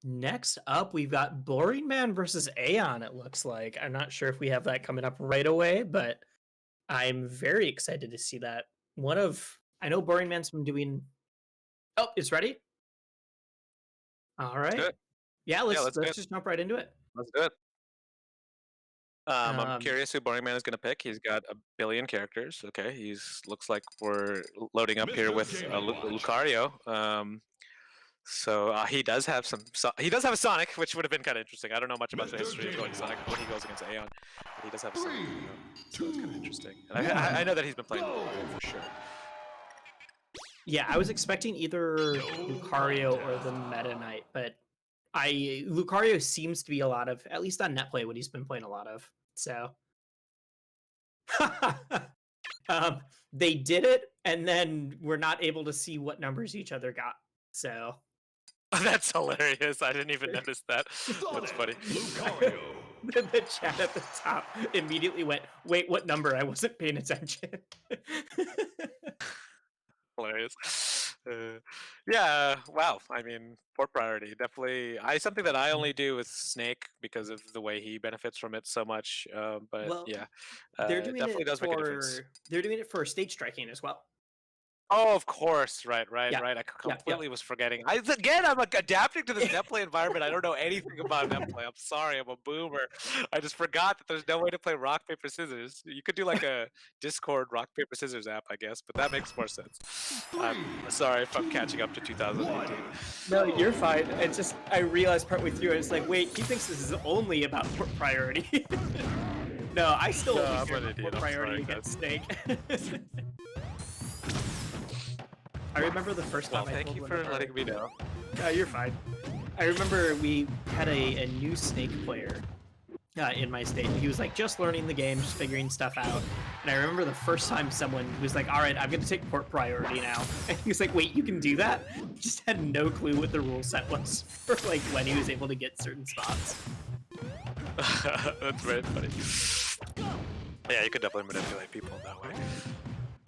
Next up, we've got Boringman versus Aion, it looks like. I'm not sure if we have that coming up right away, but I'm very excited to see that. I know Boringman's been doing. Oh, it's ready? All Let's do right. it. Yeah, Yeah, let's let's do let's it. just jump right into it. Let's do it. I'm Um, curious who Boringman is going to pick. He's got a billion characters. Okay, looks like we're loading up here with Lucario. He does have he does have a Sonic, which would have been kind of interesting. I don't know much about the history of going Sonic when he goes against Aion, but he does have a Sonic, so it's kind of interesting. And I know that he's been playing Lucario for sure. yeah, I was expecting either Lucario or the Meta Knight, but Lucario seems to be a lot of, at least on NetPlay, what he's been playing a lot of. So they did it, and then we're not able to see what numbers each other got. So That's hilarious. I didn't even notice that. That's funny. the chat at the top immediately went, "Wait, what number? I wasn't paying attention." Hilarious. Yeah, wow. I mean, port priority definitely. Something that I only do with Snake because of the way he benefits from it so much. But Well, yeah, they're it doing definitely it does make a difference. for stage striking as well. Oh, of course. Right. Yeah, I yeah, completely was forgetting. I'm like adapting to this netplay environment. I don't know anything about netplay. I'm sorry. I'm a boomer. I just forgot that there's no way to play rock, paper, scissors. You could do like a Discord rock, paper, scissors app, I guess, but that makes more sense. I'm sorry if I'm catching up to 2018. No, you're fine. It's just I realized partway through, it's like, wait, he thinks this is only about port priority. No, I still No, only I'm care an about idiot. port I'm priority sorry, against Snake. I remember the first time well, I thank told you one for of our- letting me know. You're fine. I remember we had a new Snake player in my state. He was like just learning the game, just figuring stuff out. And I remember the first time someone was like, "All right, I'm going to take port priority now." And he was like, "Wait, you can do that?" He just had no clue what the rule set was for like when he was able to get certain spots. That's very funny. Yeah, you could definitely manipulate people in that way.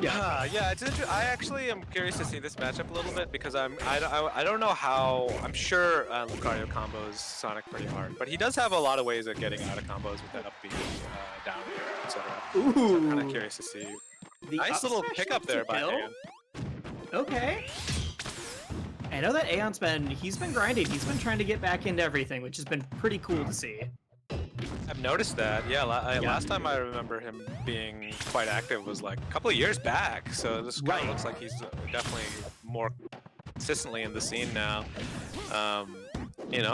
Yeah, Yeah, it's interesting. I actually am curious to see this matchup a little bit because I don't know how. I'm sure Lucario combos Sonic pretty hard, but he does have a lot of ways of getting out of combos with that up B, down air, etc. Ooh. So I'm kind of curious to see. The Nice little up smash pickup there by kill? Aion. Okay. I know that Aeon's been grinding. He's been trying to get back into everything, which has been pretty cool to see. I've noticed that. Yeah, last time I remember him being quite active was like a couple of years back. So this kind of looks like he's definitely more consistently in the scene now.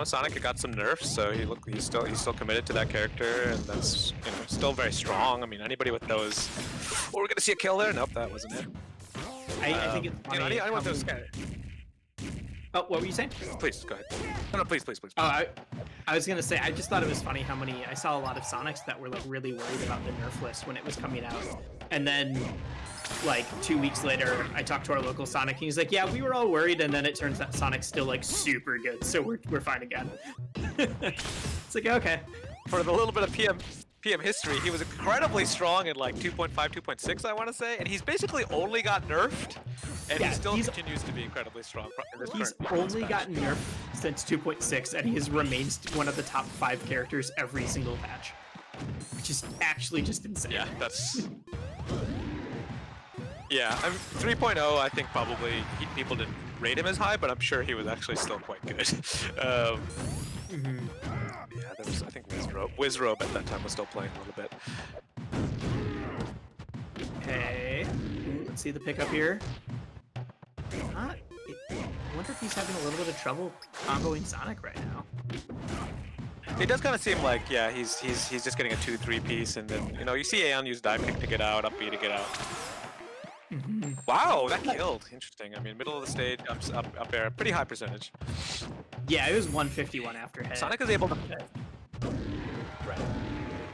Sonic got some nerfs, so he's still committed to that character, and that's still very strong. I mean, anybody with those. Oh, we're gonna see a kill there. Nope, that wasn't it. I think it's funny. Anyone with those guys. Oh, what were you saying? Please go ahead. No, please. Oh, I was gonna say I just thought it was funny how many I saw a lot of Sonics that were like really worried about the nerf list when it was coming out, and then like 2 weeks later I talked to our local Sonic and he's like, yeah, we were all worried, and then it turns out Sonic's still like super good, so we're fine again. It's like, okay. For the little bit of PM history, he was incredibly strong in like 2.5, 2.6, I want to say, and he's basically only got nerfed, and he still continues to be incredibly strong. He's only gotten nerfed since 2.6, and he has remained one of the top 5 characters every single patch, which is actually just insane. Yeah, that's... Yeah, 3.0, I think probably people didn't rate him as high, but I'm sure he was actually still quite good. Yeah, there was, I think Wizrobe at that time was still playing a little bit. Okay, let's see the pickup here. I wonder if he's having a little bit of trouble comboing Sonic right now. It does kind of seem like, yeah, he's just getting a 2-3 piece, and then you see Aion use dive kick to get out, up B to get out. Wow, that killed. Interesting. I mean, middle of the stage, up air, pretty high percentage. Yeah, it was 151 after hit. Sonic is able to. Right.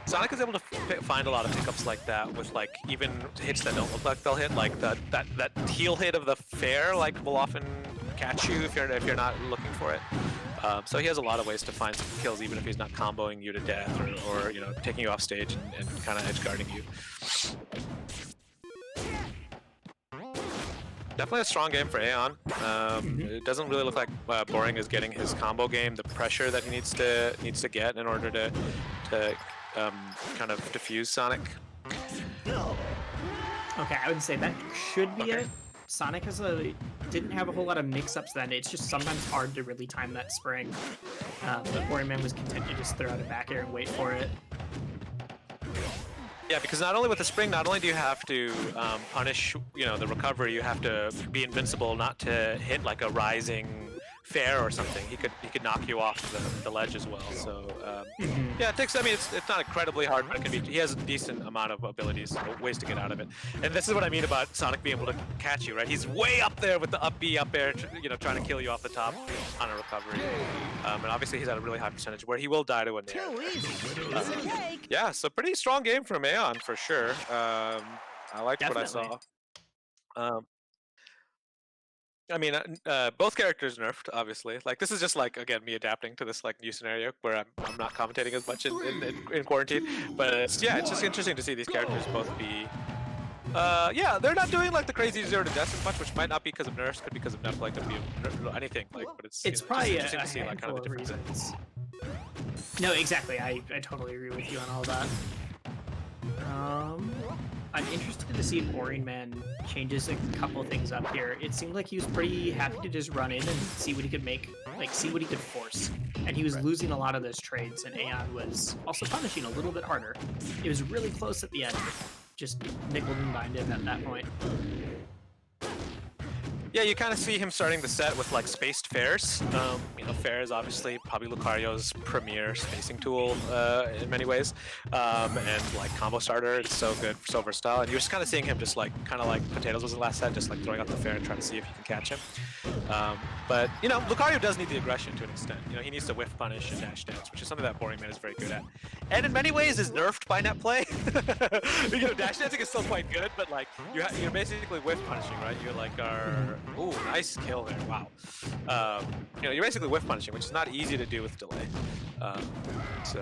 Sonic is able to find a lot of pickups like that with like even hits that don't look like they'll hit. Like that heel hit of the fair will often catch you if you're not looking for it. So he has a lot of ways to find some kills, even if he's not comboing you to death or taking you off stage and kind of edge guarding you. Definitely a strong game for Aion. It doesn't really look like Boring is getting his combo game, the pressure that he needs to get in order to kind of defuse Sonic. Okay, I would say that should be it. Sonic didn't have a whole lot of mix-ups then. It's just sometimes hard to really time that spring. But Boringman was content to just throw out a back air and wait for it. Yeah, because not only with the spring, not only do you have to punish, the recovery, you have to be invincible not to hit like a rising fair or something. He could knock you off the ledge as well. So yeah, it takes. I mean, it's not incredibly hard, but it can be. He has a decent amount of abilities, ways to get out of it. And this is what I mean about Sonic being able to catch you, right? He's way up there with the up B up air, trying to kill you off the top on a recovery. And obviously he's at a really high percentage where he will die to a nair. Yeah, so pretty strong game from Aion for sure. I liked what I saw. I mean, both characters nerfed, obviously. Like, this is just like, again, me adapting to this like new scenario where I'm not commentating as much in quarantine. But it's just interesting to see these characters both be. Yeah, they're not doing like the crazy 0 to death as much, which might not be because of nerfs, could be because of nerf, like could be anything. Like, but it's probably interesting to see like kind of the differences. No, exactly. I totally agree with you on all that. I'm interested to see if Boringman changes a couple things up here. It seemed like he was pretty happy to just run in and see what he could make, like see what he could force. And he was losing a lot of those trades, and Aion was also punishing a little bit harder. It was really close at the end, just nickeled and dined him at that point. Yeah, you kind of see him starting the set with like spaced fairs. Fair is obviously probably Lucario's premier spacing tool in many ways, and like combo starter, it's so good, so versatile. And you're just kind of seeing him just like kind of like Potatoes was the last set, just like throwing out the fair and trying to see if you can catch him. But Lucario does need the aggression to an extent. He needs to whiff punish and dash dance, which is something that Boringman is very good at, and in many ways is nerfed by net play. Dash dancing is still quite good, but like you're basically whiff punishing, right? You like are. Ooh, nice kill there! Wow. You're basically whiff punishing, which is not easy to do with delay. So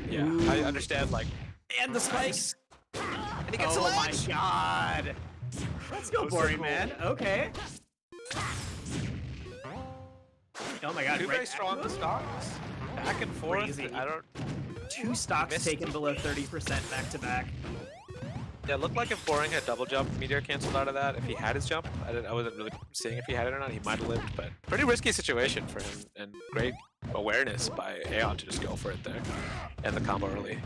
yeah, I understand. Like, and the spikes. And he gets oh my god! Let's go, Boringman. Cool. Okay. Oh my god! Two very strong stocks, back and forth. Crazy. I don't. 2 stocks taken below 30% back to back. Yeah, it looked like if Boring had double jump, Meteor canceled out of that. If he had his jump, I wasn't really seeing if he had it or not. He might have lived, but pretty risky situation for him, and great awareness by Aion to just go for it there, and the combo early.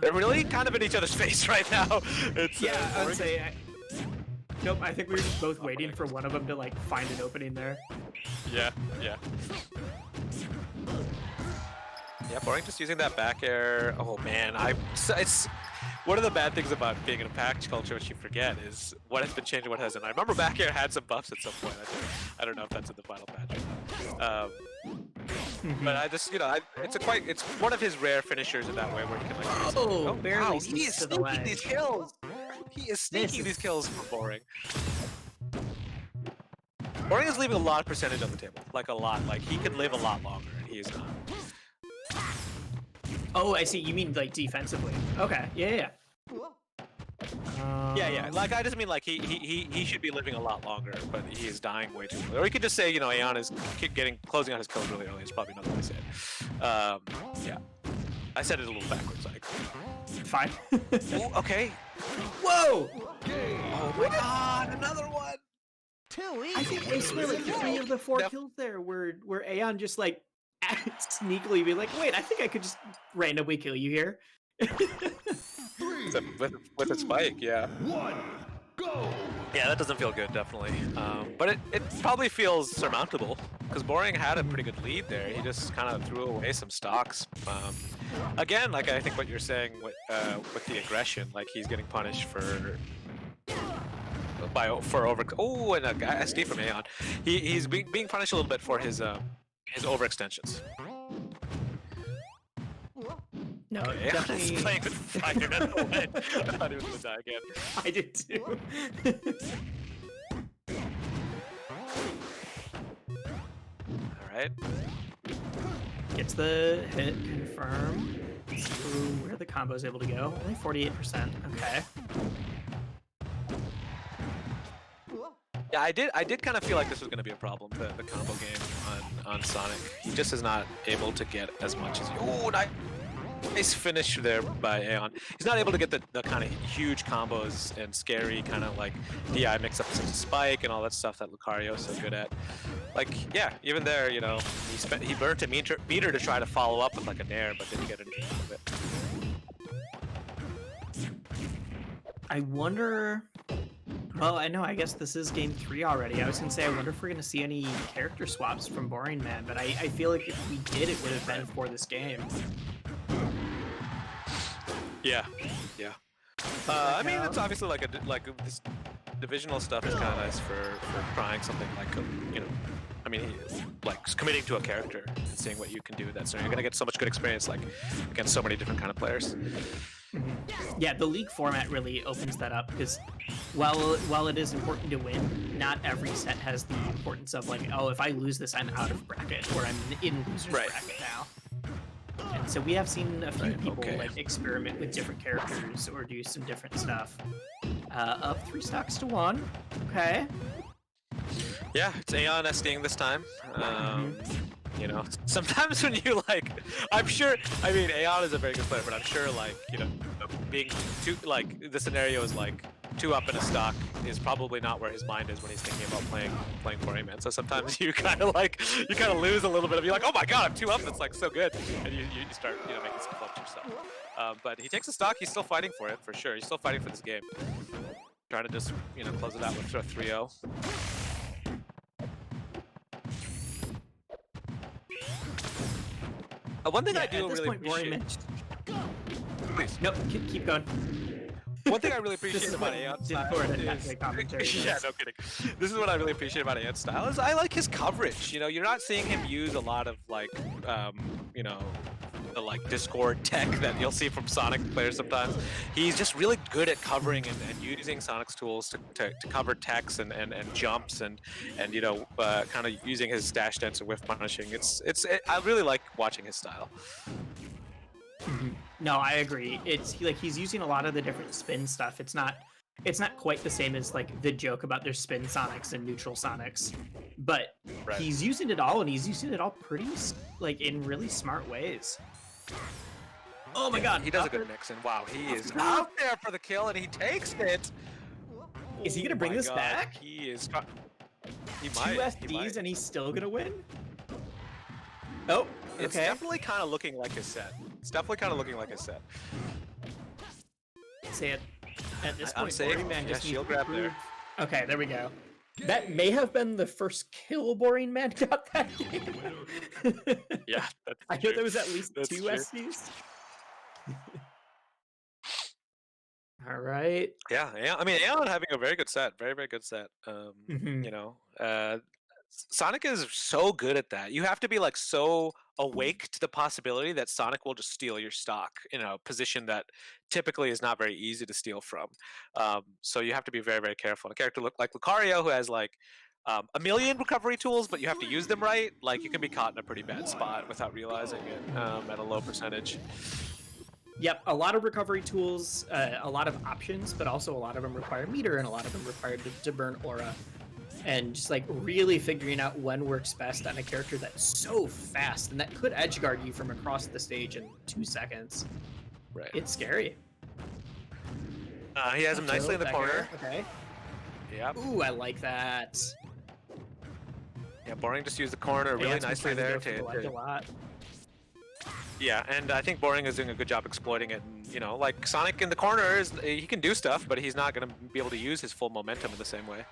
They're really kind of in each other's face right now. It's, I would say. Nope, I think we were just both waiting for one of them to like find an opening there. Yeah. Yeah, Boring just using that back air. Oh man, it's one of the bad things about being in a packed culture, which you forget, is what has been changed and what hasn't. I remember back air had some buffs at some point. I don't know if that's in the final patch. But I just, it's one of his rare finishers in that way where he can like. Barely. Wow, he is sneaking these kills. He is sneaking these kills for Boring. Boring is leaving a lot of percentage on the table, like a lot. Like he could live a lot longer, and he is not. Oh, I see. You mean like defensively? Okay. Yeah. Yeah. Like I just mean like he should be living a lot longer, but he is dying way too early. Or you could just say Aion is closing out his kills really early. It's probably another way to say it. Yeah. I said it a little backwards. Like. Fine. Ooh, okay. Whoa! Oh my god! Another one. I think I swear like 3 of the 4 kills there were Aion just like sneakily be like, wait, I think I could just randomly kill you here. with a spike, yeah. 1, go! Yeah, that doesn't feel good, definitely. But it probably feels surmountable, because Boring had a pretty good lead there. He just kind of threw away some stocks. Again, like I think what you're saying with the aggression, like he's getting punished for over. Oh, and a SD from Aion. He's being punished a little bit for his overextensions. No, okay, definitely. He's playing with fire. I thought he was gonna die again. I did too. All right. Gets the hit confirm. Let's see where the combo is able to go. Only 48%. Okay. Yeah, I did kind of feel like this was going to be a problem, the combo game on Sonic. He just is not able to get as much as... Oh, nice finish there by Aion. He's not able to get the kind of huge combos and scary kind of like DI mix-ups into Spike and all that stuff that Lucario is so good at. Like, yeah, even there, you know, he burnt a meter to try to follow up with like a Nair, but didn't get anything out of it. I wonder... Well, I know, I guess this is game 3 already. I was going to say, I wonder if we're going to see any character swaps from Boringman, but I feel like if we did, it would have been for this game. Yeah, yeah. I mean, it's obviously like this divisional stuff is kind of nice for trying something like, you know, I mean, like committing to a character and seeing what you can do with that. So you're going to get so much good experience, like, against so many different kind of players. Yeah, the league format really opens that up because while it is important to win, not every set has the importance of like, oh, if I lose this, I'm out of bracket or I'm in loser's bracket now. And so we have seen a few people like experiment with different characters or do some different stuff. Up 3 stocks to 1. Okay. Yeah, it's Aion SDing this time. You know, sometimes when you like, I'm sure, I mean, Aion is a very good player, but I'm sure like, you know, being too, like, the scenario is like 2 up in a stock is probably not where his mind is when he's thinking about playing Boringman. So sometimes you kind of like, you kind of lose a little bit of, you're like, oh my god, I'm 2 up, that's like so good. And you start, you know, making some clubs yourself. But he takes a stock, he's still fighting for it, for sure. He's still fighting for this game. Trying to just, you know, close it out with a 3-0. One thing I do really appreciate... Please. Nope, keep going. One thing I really appreciate about Aion's style is... Yeah, no kidding. This is what I really appreciate about Aion's style is I like his coverage. You know, you're not seeing him use a lot of like, you know, the like Discord tech that you'll see from Sonic players sometimes. He's just really good at covering and using Sonic's tools to cover techs and jumps and you know, kind of using his dash dance and whiff punishing. I really like watching his style. No, I agree. It's like he's using a lot of the different spin stuff. It's not quite the same as like the joke about their spin Sonics and neutral Sonics, but he's using it all, and he's using it all pretty like in really smart ways. Oh my god, he does a good mix, and wow, he is out there for the kill, and he takes it. Is he gonna bring this back? He is. He might. 2 SDs, and he's still gonna win. Oh, okay. It's definitely kind of looking like his set. It's definitely kind of looking like his set. Say it. At this point, Boringman just shield grab there. Okay, there we go. That may have been the first kill Boringman got that game. Yeah, that's I know there was at least 2 SDs. All right. Yeah, I mean, Aion having a very good set, very good set. You know, Sonic is so good at that. You have to be like so awake to the possibility that Sonic will just steal your stock in a position that typically is not very easy to steal from. So you have to be very careful. A character like Lucario, who has like a million recovery tools, but you have to use them right, like you can be caught in a pretty bad spot without realizing it at a low percentage. Yep, a lot of recovery tools, a lot of options, but also a lot of them require meter and a lot of them require to burn aura. And just like really figuring out when works best on a character that's so fast and that could edgeguard you from across the stage in 2 seconds. Right. It's scary. He has him nicely in the corner. Okay. Yep. Ooh, I like that. Yeah, Boring just used the corner really nicely there a lot. Yeah, and I think Boring is doing a good job exploiting it. And, you know, like Sonic in the corner he can do stuff, but he's not going to be able to use his full momentum in the same way.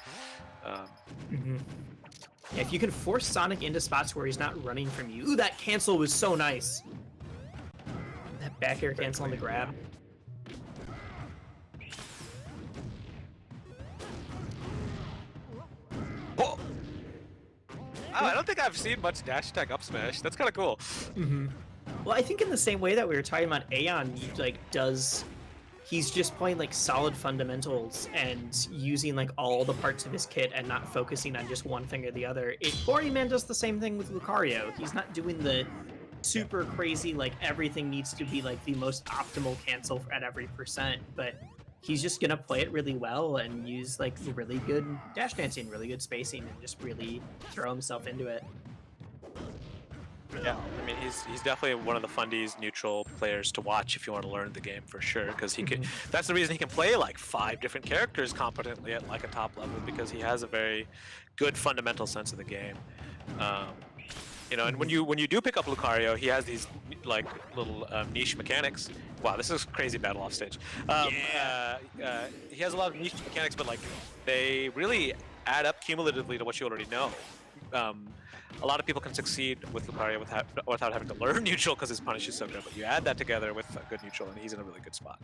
Yeah, if you can force Sonic into spots where he's not running from you. Ooh, that cancel was so nice. That back air cancel on the grab. Oh, I don't think I've seen much dash attack up smash. That's kind of cool. Well, I think in the same way that we were talking about Aion, he's just playing like solid fundamentals and using like all the parts of his kit and not focusing on just one thing or the other. Boringman does the same thing with Lucario. He's not doing the super crazy, like everything needs to be like the most optimal cancel at every percent, but he's just gonna play it really well and use like really good dash dancing, really good spacing, and just really throw himself into it. Yeah, I mean he's definitely one of the Fundies neutral players to watch if you want to learn the game for sure, because he can. That's the reason he can play like 5 different characters competently at like a top level, because he has a very good fundamental sense of the game. You know, and when you do pick up Lucario, he has these like little niche mechanics. Wow, this is crazy battle off stage. He has a lot of niche mechanics, but like they really add up cumulatively to what you already know. A lot of people can succeed with Lucario without having to learn neutral because his punish is so good, but you add that together with a good neutral and he's in a really good spot.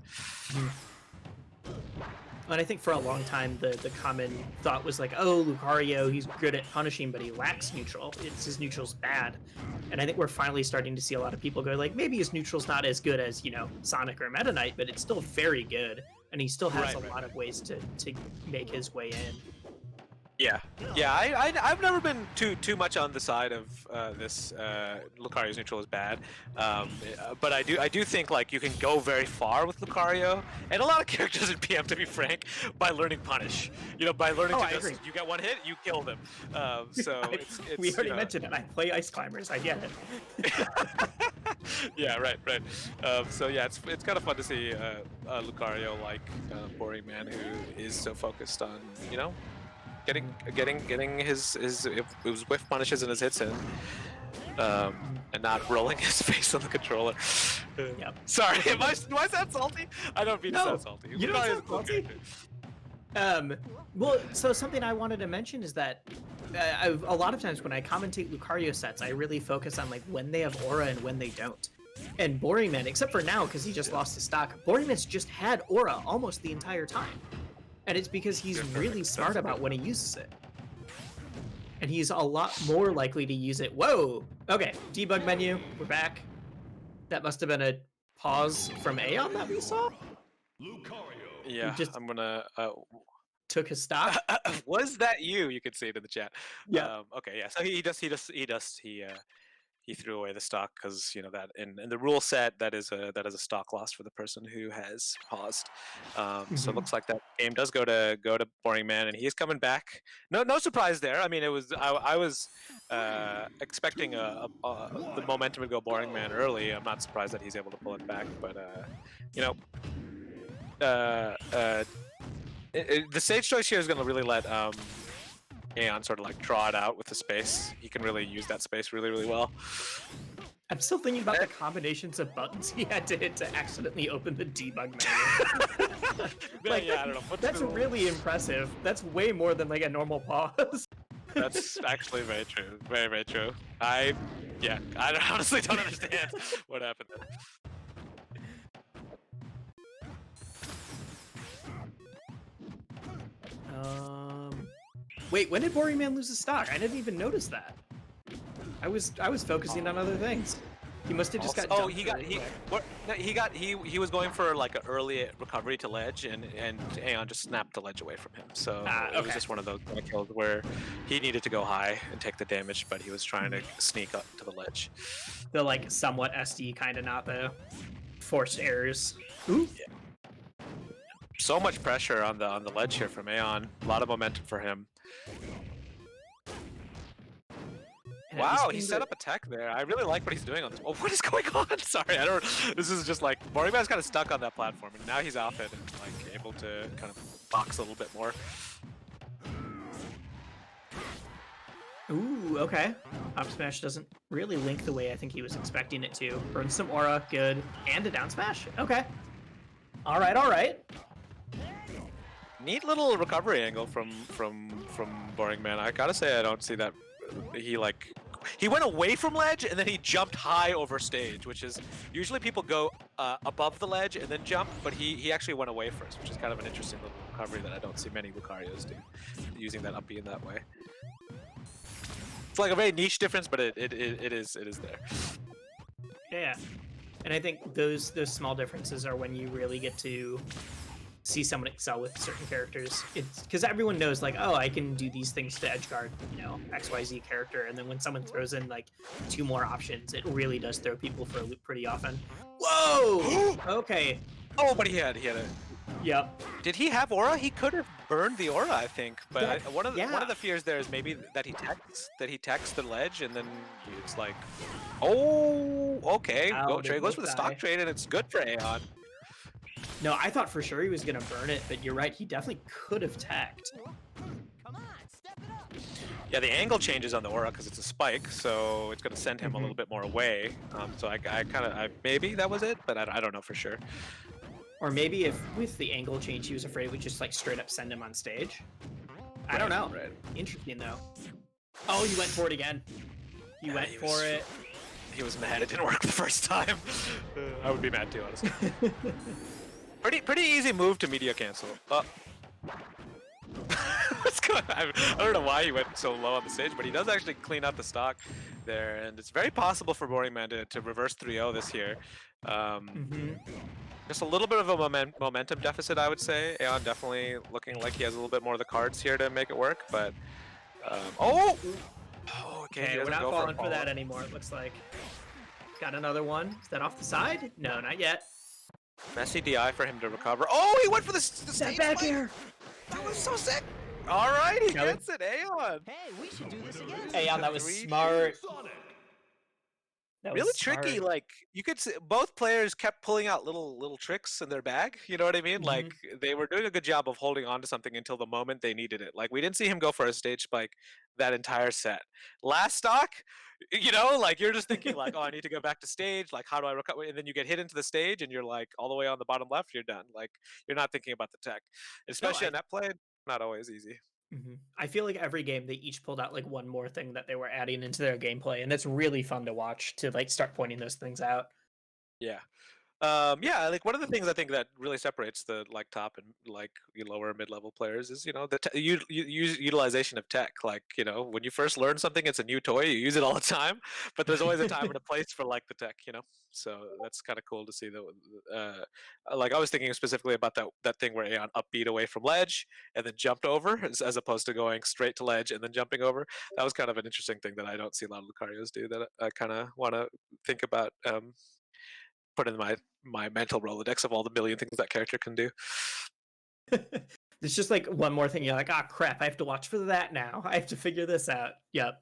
And I think for a long time, the common thought was like, oh, Lucario, he's good at punishing, but he lacks neutral. His neutral's bad. And I think we're finally starting to see a lot of people go like, maybe his neutral's not as good as, you know, Sonic or Meta Knight, but it's still very good. And he still has a lot of ways to make his way in. Yeah, I've never been too much on the side of this Lucario's neutral is bad, but I do think like you can go very far with Lucario and a lot of characters in PM, to be frank, by learning punish. You know, by learning to just you get one hit, you kill them. So it's we already mentioned it. I play Ice Climbers. I get it. Yeah, right. So yeah, it's kind of fun to see Lucario like Boringman, who is so focused on, you know, getting his whiff punishes and his hits in, and not rolling his face on the controller. Yep. Sorry, do I sound salty? I don't mean to sound salty. You don't sound salty. Well, so something I wanted to mention is that a lot of times when I commentate Lucario sets, I really focus on like when they have aura and when they don't. And Boringman, except for now because he just lost his stock, Boringman's just had aura almost the entire time. And it's because he's really smart about when he uses it. And he's a lot more likely to use it. Whoa! Okay, debug menu, we're back. That must have been a pause from Aion that we saw? Yeah, I'm gonna... took his stock? Was that you? You could see it in the chat. Yeah. Okay, yeah, so he threw away the stock because, you know, that in the rule set that is a stock loss for the person who has paused. So it looks like that game does go to Boringman, and he's coming back. No surprise there. I mean, it was I was expecting the momentum to go Boringman early. I'm not surprised that he's able to pull it back, but you know, the stage choice here is going to really let Aion sort of like draw it out with the space. He can really use that space really well. I'm still thinking about the combinations of buttons he had to hit to accidentally open the debug menu. Like, yeah, I don't know. That's really impressive. That's way more than like a normal pause. That's actually very true. Very true. I honestly don't understand what happened there. Wait, when did Boringman lose his stock? I didn't even notice that. I was focusing on other things. He must have just got. Oh, he was going for like an early recovery to ledge, and Aion just snapped the ledge away from him. So it was just one of those kills where he needed to go high and take the damage, but he was trying to sneak up to the ledge. The like somewhat SD kind of, not the forced errors. Ooh. Yeah. So much pressure on the ledge here from Aion. A lot of momentum for him. Wow, he set up a tech there. I really like what he's doing on this. Oh, what is going on? Sorry, I don't. This is just like Boringman's kind of stuck on that platform, and now he's off it and like able to kind of box a little bit more. Ooh, okay. Up smash doesn't really link the way I think he was expecting it to. Burn some aura, good, and a down smash. Okay. All right. Neat little recovery angle from Boringman. I gotta say, I don't see that. He went away from ledge and then he jumped high over stage, which is usually people go above the ledge and then jump, but he actually went away first, which is kind of an interesting little recovery that I don't see many Lucarios do, using that up B in that way. It's like a very niche difference, but it is there. Yeah, and I think those small differences are when you really get to see someone excel with certain characters. It's because everyone knows like, oh, I can do these things to edgeguard, you know, XYZ character, and then when someone throws in like 2 more options, it really does throw people for a loop pretty often. Whoa! Okay. Oh, but he had it. Yep. Did he have aura? He could have burned the aura, I think. But That- one of yeah. the fears there is maybe that he techs the ledge, and then it's like, oh, okay, Wow, they Trey goes both for the die. stock trade, and it's good for Aion. No, I thought for sure he was gonna burn it, but you're right. He definitely could have tacked. Yeah, the angle changes on the aura because it's a spike, so it's going to send him a little bit more away. So I kind of maybe that was it, but I don't know for sure. Or maybe if with the angle change, he was afraid we'd just like straight up send him on stage. I don't know. Right. Interesting though. Oh, he went for it again. He went for it. He was mad it didn't work the first time. I would be mad too, honestly. Pretty easy move to media cancel. What's going on? I don't know why he went so low on the stage, but he does actually clean out the stock there, and it's very possible for Boringman to reverse 3-0 this year. Just a little bit of a momentum deficit, I would say. Aion definitely looking like he has a little bit more of the cards here to make it work, but okay, we're not falling for that anymore. It looks like. Got another one. Is that off the side? No, not yet. Messy DI for him to recover. Oh, he went for the stage back here. That was so sick. All right, he Got gets it, Aion. Hey, we should do this again. Aion, that was smart. That was Really tricky. smart. Like you could see, both players kept pulling out little tricks in their bag. You know what I mean? Like they were doing a good job of holding on to something until the moment they needed it. Like we didn't see him go for a stage spike that entire set. Last stock, you know, like you're just thinking like, oh, I need to go back to stage. Like how do I recover? And then you get hit into the stage, and you're like all the way on the bottom left. You're done. Like you're not thinking about the tech, especially on that play. Not always easy. I feel like every game they each pulled out like one more thing that they were adding into their gameplay, and it's really fun to watch to like start pointing those things out. Yeah. Yeah, like one of the things I think that really separates the like top and like lower mid-level players is, you know, the utilization of tech. Like, you know, when you first learn something, it's a new toy, you use it all the time, but there's always a time and a place for like the tech, you know. So that's kind of cool to see. Like I was thinking specifically about that thing where Aion upbeat away from ledge and then jumped over, as opposed to going straight to ledge and then jumping over. That was kind of an interesting thing that I don't see a lot of Lucarios do. That I kind of want to think about. Put in my mental Rolodex of all the million things that character can do. It's just like one more thing. You're like, ah, crap! I have to watch for that now. I have to figure this out. Yep.